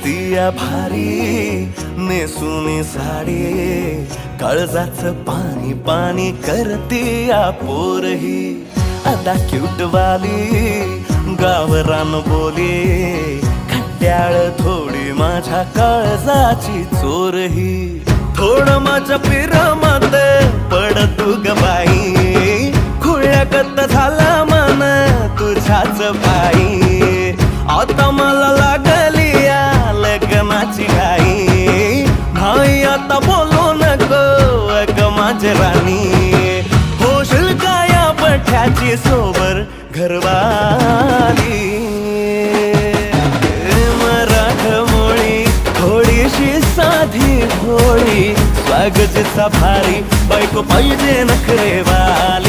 दिसतीया भारी नेसुनी साडी, काळजाचं पाणी पाणी करतीया पोरही. आता क्यूटवाली गावरान बोली, खट्याळ थोडी माझ्या काळजाची चोरही. थोडं माझ्या पिरमत पड तू ग बाई, खुळ्यागत झाला मन तुझ्याच पायी. आता मला लागली या लग्नाची घाई, नाही आता बोलू नको अग माझी राणी. होशील का या पठ्याची सोबर घरवाली. मराठमोळी थोडीशी साधी भोळी, स्वागतीचा भारी बायको पाहिजे नखरेवाली.